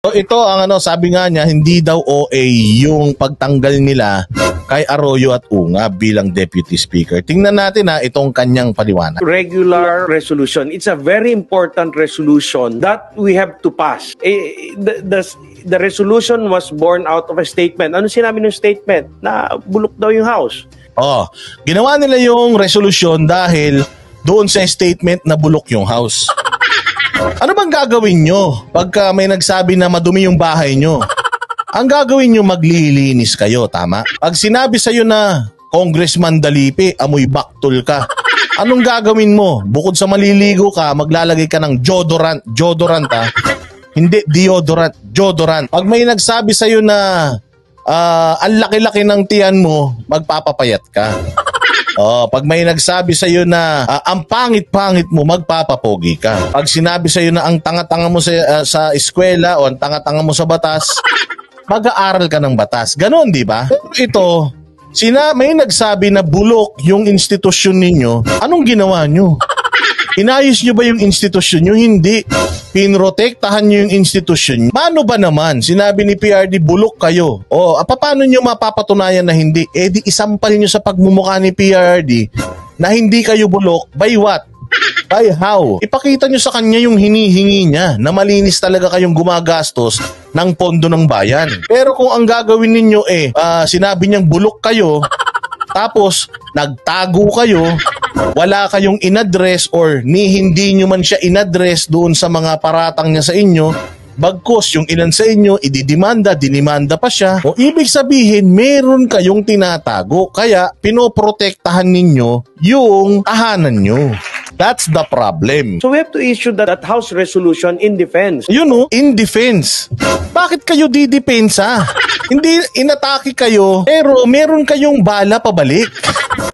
So ito ang sabi nga niya, hindi daw OA yung pagtanggal nila kay Arroyo at Ungab bilang Deputy Speaker. Tingnan natin itong kanyang paliwanag. Regular resolution. It's a very important resolution that we have to pass. The resolution was born out of a statement. Ano sinabi ng statement? Na bulok daw yung House. Ginawa nila yung resolution dahil doon sa statement na bulok yung House. Ano bang gagawin nyo pagka may nagsabi na madumi yung bahay nyo? Ang gagawin nyo, maglilinis kayo, tama? Pag sinabi sa'yo na, Congressman Dalipe, amoy baktol ka, anong gagawin mo? Bukod sa maliligo ka, maglalagay ka ng deodorant Hindi, deodorant. Pag may nagsabi sa'yo na, ang laki-laki ng tiyan mo, magpapapayat ka. Pag may nagsabi sa iyo na ang pangit-pangit mo, magpapapogi ka. Pag sinabi sa iyo na ang tanga-tanga mo sa eskwela o ang tanga-tanga mo sa batas, mag-aaral ka ng batas. Ganon, di ba? Ito, may nagsabi na bulok yung institusyon ninyo, anong ginawa nyo? Inayos nyo ba yung institusyon nyo? Hindi. Pinrotektahan nyo yung institusyon nyo. Paano ba naman? Sinabi ni PRD, bulok kayo. Paano nyo mapapatunayan na hindi? Di isampal nyo sa pagmumukha ni PRD na hindi kayo bulok. By what? By how? Ipakita nyo sa kanya yung hinihingi niya na malinis talaga kayong gumagastos ng pondo ng bayan. Pero kung ang gagawin ninyo sinabi niyang bulok kayo, tapos nagtago kayo, wala kayong inaddress or hindi nyo man siya inaddress doon sa mga paratang niya sa inyo, bagkus yung ilan sa inyo dinimanda pa siya, o ibig sabihin meron kayong tinatago, kaya pinoprotektahan ninyo yung tahanan nyo. That's the problem. So we have to issue that House resolution in defense. In defense. Bakit kayo didepensa? Hindi inatake kayo, pero meron kayong bala pabalik.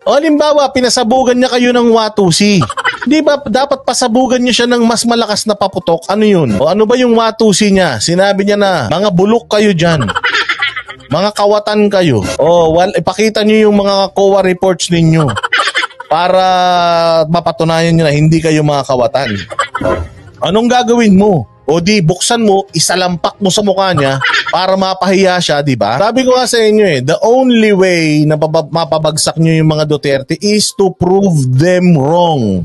Halimbawa, pinasabugan niya kayo ng watusi. Di ba dapat pasabugan niyo siya ng mas malakas na paputok? Ano yun? Ano ba yung watusi niya? Sinabi niya na, mga bulok kayo dyan. Mga kawatan kayo. Ipakita niyo yung mga COA reports ninyo para mapatunayan niyo na hindi kayo mga kawatan. Anong gagawin mo? Di buksan mo, isalampak mo sa mukha niya para mapahiya siya, di ba? Sabi ko nga sa inyo the only way na mapabagsak nyo yung mga Duterte is to prove them wrong.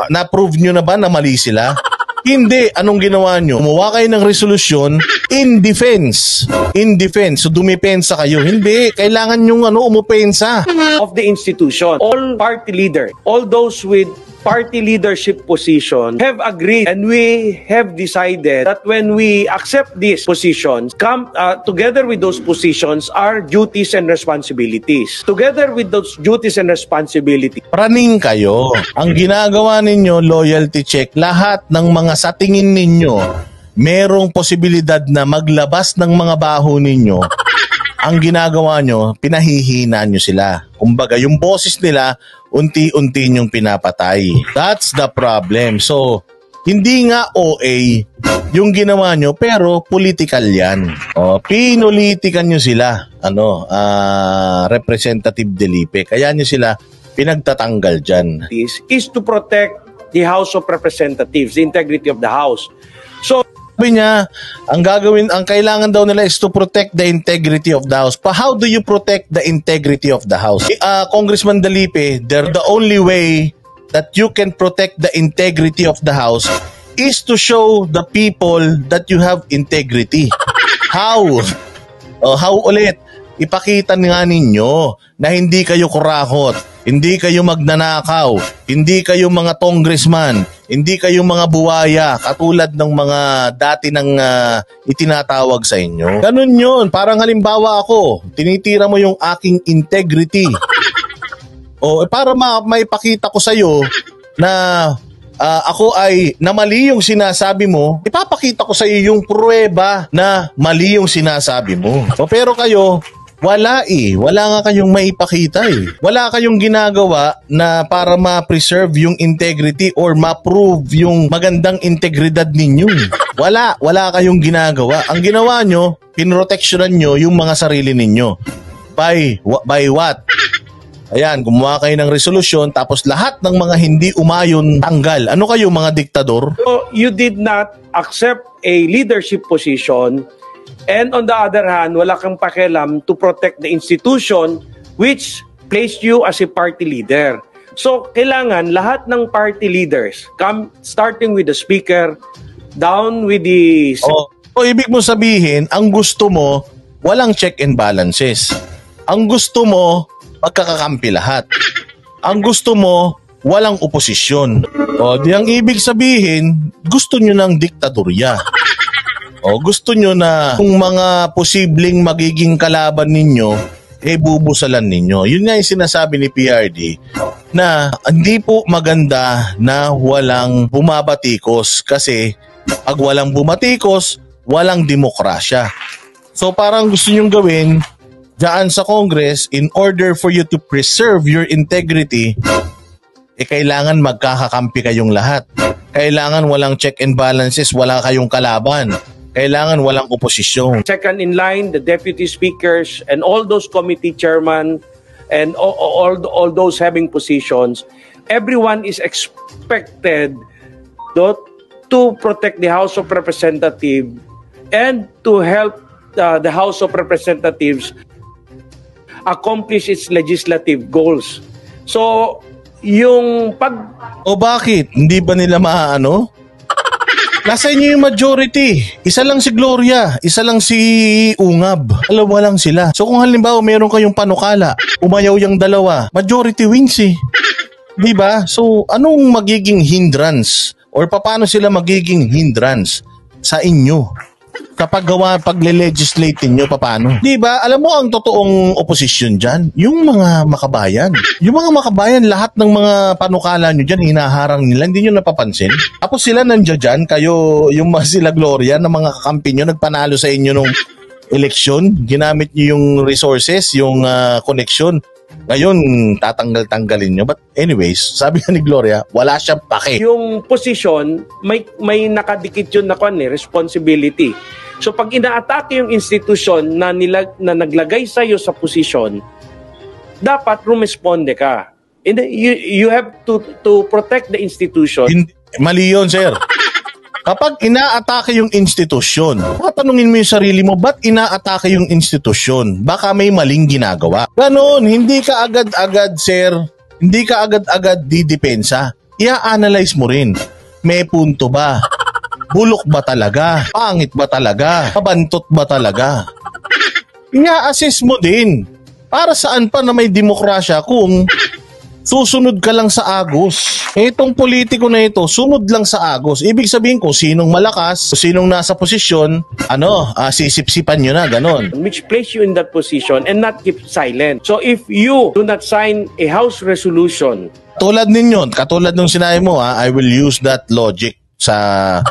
Na-prove nyo na ba na mali sila? Hindi. Anong ginawa nyo? Umuha kayo ng resolusyon in defense. In defense. So dumipensa kayo. Hindi. Kailangan nyo umupensa. Of the institution, all party leader, all those with party leadership position have agreed, and we have decided that when we accept these positions, together with those positions are duties and responsibilities. Together with those duties and responsibilities, praning kayo. Ang ginagawa ninyo, loyalty check, lahat ng mga sa tingin ninyo merong posibilidad na maglabas ng mga baho ninyo. Ang ginagawa nyo, pinahihina nyo sila. Kumbaga, yung boses nila, unti-unti nyong pinapatay. That's the problem. So, hindi nga OA yung ginawa nyo, pero political yan. Pinolitikan nyo sila, Representative Delipe. Kaya nyo sila pinagtatanggal dyan. Is to protect the House of Representatives, the integrity of the House. So, sabi niya, ang kailangan daw nila is to protect the integrity of the House. How do you protect the integrity of the House? Congressman Dalipe, the only way that you can protect the integrity of the House is to show the people that you have integrity. How? How ulit? Ipakita nga ninyo na hindi kayo kurakot, hindi kayo magnanakaw, hindi kayo mga congressman, hindi kayo mga buwaya katulad ng mga dati nang itinatawag sa inyo. Ganun yun. Parang halimbawa ako, tinitira mo yung aking integrity. Para maipakita ko sa'yo na ako ay na mali yung sinasabi mo, ipapakita ko sa iyo yung pruweba na mali yung sinasabi mo. Pero kayo, wala nga kayong maipakita Wala kayong ginagawa na para ma-preserve yung integrity or ma-prove yung magandang integridad ninyo. Wala kayong ginagawa. Ang ginawa nyo, pinroteksyonan nyo yung mga sarili ninyo. By what? Ayan, gumawa kayo ng resolusyon tapos lahat ng mga hindi umayon tanggal. Ano kayo, mga diktador? So you did not accept a leadership position, and on the other hand, wala kang pakialam to protect the institution which placed you as a party leader. So kailangan lahat ng party leaders, starting with the speaker, down with the... O ibig mo sabihin, ang gusto mo, walang check and balances. Ang gusto mo, magkakakampi lahat. Ang gusto mo, walang oposisyon. O di ang ibig sabihin, gusto nyo ng diktadorya. O gusto nyo na kung mga posibleng magiging kalaban ninyo, bubusalan ninyo. Yun nga yung sinasabi ni PRD na hindi po maganda na walang bumabatikos kasi pag walang bumatikos, walang demokrasya. So parang gusto nyong gawin dyan sa Congress, in order for you to preserve your integrity, kailangan magkakakampi kayong lahat. Kailangan walang check and balances, wala kayong kalaban. Kailangan walang oposisyon. Second in line, the deputy speakers and all those committee chairman and all those having positions, everyone is expected to protect the House of Representatives and to help the House of Representatives accomplish its legislative goals. So, yung O bakit? Hindi ba nila maaano? Nasa inyo yung majority. Isa lang si Gloria, isa lang si Ungab. Dalawa lang sila. So kung halimbawa meron kayong panukala, umayaw yung dalawa, majority wins eh. Diba? So anong magiging hindrance? Or paano sila magiging hindrance sa inyo? Kapag pagle-legislate nyo, paano? Di ba? Alam mo ang totoong oposisyon dyan? Yung mga makabayan. Yung mga makabayan, lahat ng mga panukala nyo dyan, hinaharang nila, hindi nyo napapansin. Tapos sila nandiyan dyan, kayo, yung sila Gloria, na mga kakampi nyo, nagpanalo sa inyo nung eleksyon, ginamit nyo yung resources, yung connection. Ngayon, tatanggal-tanggalin nyo. But anyways, sabi ni Gloria, wala siyang pake. Yung position, may nakadikit yun na responsibility. So pag inaatake yung institution na naglagay sa iyo sa posisyon, dapat rumisponde ka. And you have to protect the institution. Mali yun, sir. Kapag inaatake yung institusyon, tatanungin mo yung sarili mo, ba't inaatake yung institusyon? Baka may maling ginagawa. Ganon, hindi ka agad-agad, sir. Hindi ka agad-agad didepensa. I-analyze mo rin. May punto ba? Bulok ba talaga? Pangit ba talaga? Kabantot ba talaga? I-assess mo din. Para saan pa na may demokrasya kung susunod ka lang sa agos? Itong politiko na ito, sunod lang sa agos. Ibig sabihin ko, sinong malakas, sinong nasa posisyon, sisipsipan nyo na, ganon. Which place you in that position and not keep silent. So if you do not sign a House resolution, tulad ninyo, katulad nung sinabi mo, I will use that logic sa...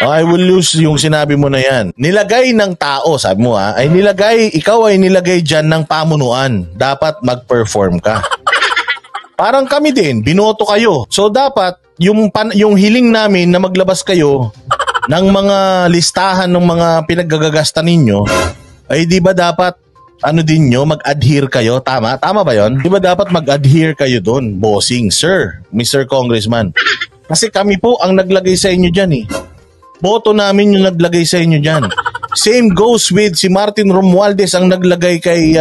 I will use yung sinabi mo na yan. Nilagay ng tao, sabi mo ikaw ay nilagay dyan ng pamunuan. Dapat mag-perform ka. Parang kami din, binoto kayo. So dapat yung hiling namin na maglabas kayo ng mga listahan ng mga pinaggagasta ninyo, ay di ba dapat din nyo, mag-adhere kayo? Tama? Tama ba yon? Di ba dapat mag-adhere kayo doon, bossing, sir, Mr. Congressman? Kasi kami po ang naglagay sa inyo dyan eh. Boto namin yung naglagay sa inyo dyan. Same goes with si Martin Romualdez ang naglagay kay...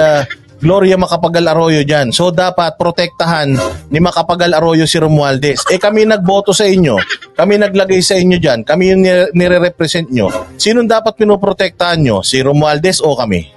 Gloria Macapagal Arroyo dyan. So dapat protektahan ni Macapagal Arroyo si Romualdez. Kami nagboto sa inyo. Kami naglagay sa inyo dyan. Kami yung nire-represent nyo. Sinong dapat pinoprotektahan nyo? Si Romualdez o kami?